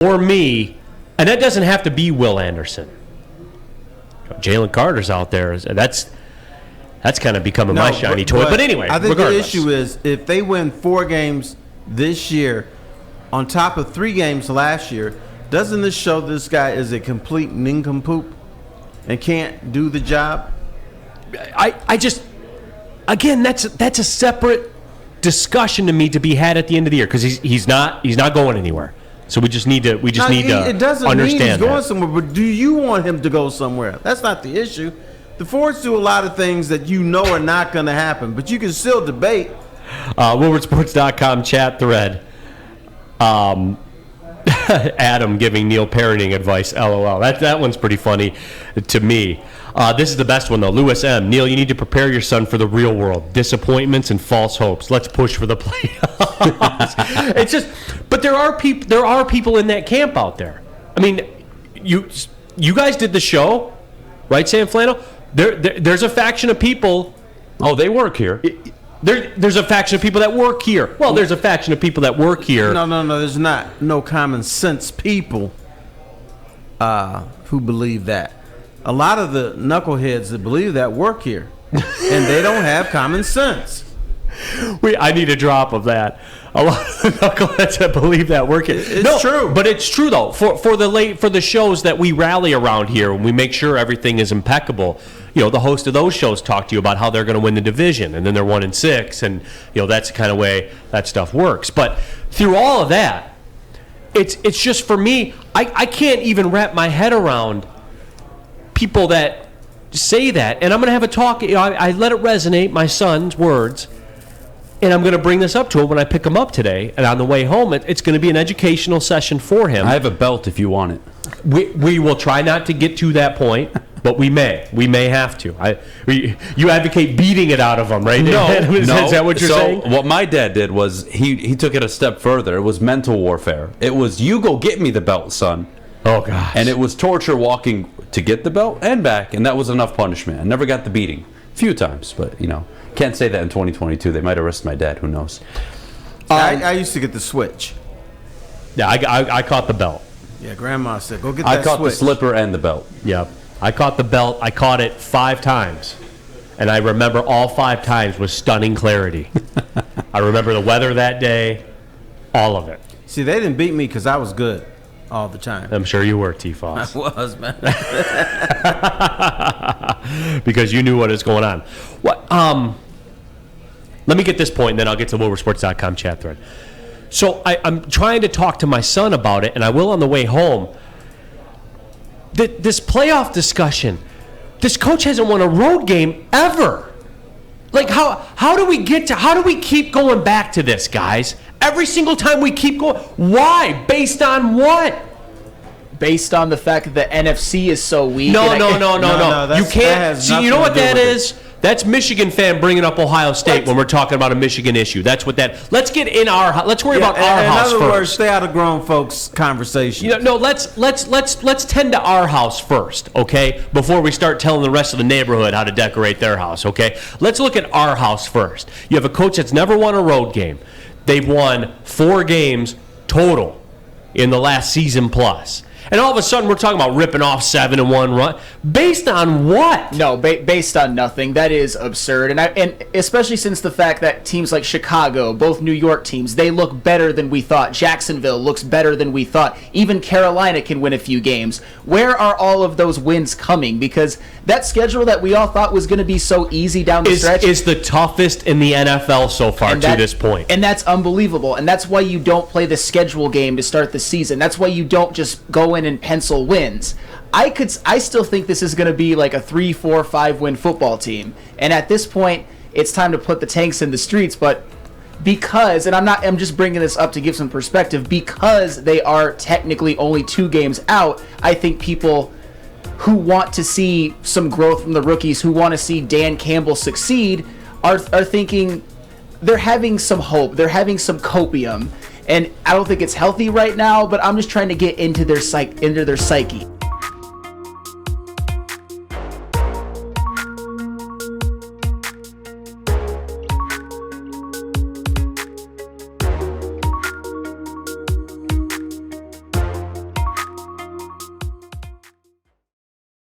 for me, and that doesn't have to be Will Anderson. Jalen Carter's out there. That's kind of becoming my shiny toy. But anyway, I think regardless. the issue is if they win 4 games this year on top of 3 games last year, doesn't this show this guy is a complete nincompoop and can't do the job? I just, again, that's a separate discussion to me to be had at the end of the year because he's not going anywhere. So we just need to It doesn't mean he's understand going that. somewhere, but do you want him to go somewhere? That's not the issue. The Fords do a lot of things that you know are not going to happen, but you can still debate. WoodwardSports.com chat thread. Adam giving Neal parenting advice. LOL. That one's pretty funny to me. This is the best one though. Lewis M. Neal, you need to prepare your son for the real world. Disappointments and false hopes. Let's push for the playoffs. It's just, but there are people in that camp out there. I mean, you guys did the show, right, Sam Flannel? There's a faction of people. Oh, they work here. There's a faction of people that work here. Well, there's a faction of people that work here. No. There's no common sense people who believe that. A lot of the knuckleheads that believe that work here, and they don't have common sense. I need a drop of that. A lot of the knuckleheads that believe that work here. It's true, but it's true though. For the shows that we rally around here, and we make sure everything is impeccable. You know, the host of those shows talk to you about how they're going to win the division, and then they're 1-6, and that's the kind of way that stuff works. But through all of that, it's just for me, I can't even wrap my head around people that say that, and I'm going to have a talk. I let it resonate, my son's words, and I'm going to bring this up to him when I pick him up today. And on the way home, it's going to be an educational session for him. I have a belt if you want it. We will try not to get to that point, but we may have to. You advocate beating it out of them, right? No, Is that what you're saying? So what my dad did was he took it a step further. It was mental warfare. It was, you go get me the belt, son. Oh, gosh. And it was torture walking to get the belt and back, and that was enough punishment. I never got the beating. A few times, but, can't say that in 2022. They might arrest my dad. Who knows? I used to get the switch. Yeah, I caught the belt. Yeah, Grandma said, go get that switch. I caught the slipper and the belt. Yep. I caught the belt. I caught it 5 times. And I remember all 5 times with stunning clarity. I remember the weather that day, all of it. See, they didn't beat me because I was good all the time. I'm sure you were, T-Foss. I was, man. Because you knew what was going on. Let me get this point, and then I'll get to the WoodwardSports.com chat thread. So I'm trying to talk to my son about it, and I will on the way home. This playoff discussion, this coach hasn't won a road game ever. Like, how do we keep going back to this, guys? Every single time we keep going. Why? Based on what? Based on the fact that the NFC is so weak. No. You can't. That See, you know what that is? That's Michigan fan bringing up Ohio State when we're talking about a Michigan issue. That's what that. Let's get in our. Let's worry about our house first. In other words, stay out of grown folks' conversation. Let's tend to our house first, okay? Before we start telling the rest of the neighborhood how to decorate their house, okay? Let's look at our house first. You have a coach that's never won a road game. They've won 4 games total in the last season plus. And all of a sudden, we're talking about ripping off 7-1 run. Based on what? No, based on nothing. That is absurd. And especially since the fact that teams like Chicago, both New York teams, they look better than we thought. Jacksonville looks better than we thought. Even Carolina can win a few games. Where are all of those wins coming? Because that schedule that we all thought was going to be so easy down the stretch is the toughest in the NFL so far to this point. And that's unbelievable. And that's why you don't play the schedule game to start the season. That's why you don't just go in and pencil wins. I still think this is going to be like a 3, 4, 5 win football team. And at this point, it's time to put the tanks in the streets. But because, and I'm just bringing this up to give some perspective, because they are technically only 2 games out, I think people who want to see some growth from the rookies, who want to see Dan Campbell succeed, are thinking they're having some hope. They're having some copium. And I don't think it's healthy right now, but I'm just trying to get into their psyche.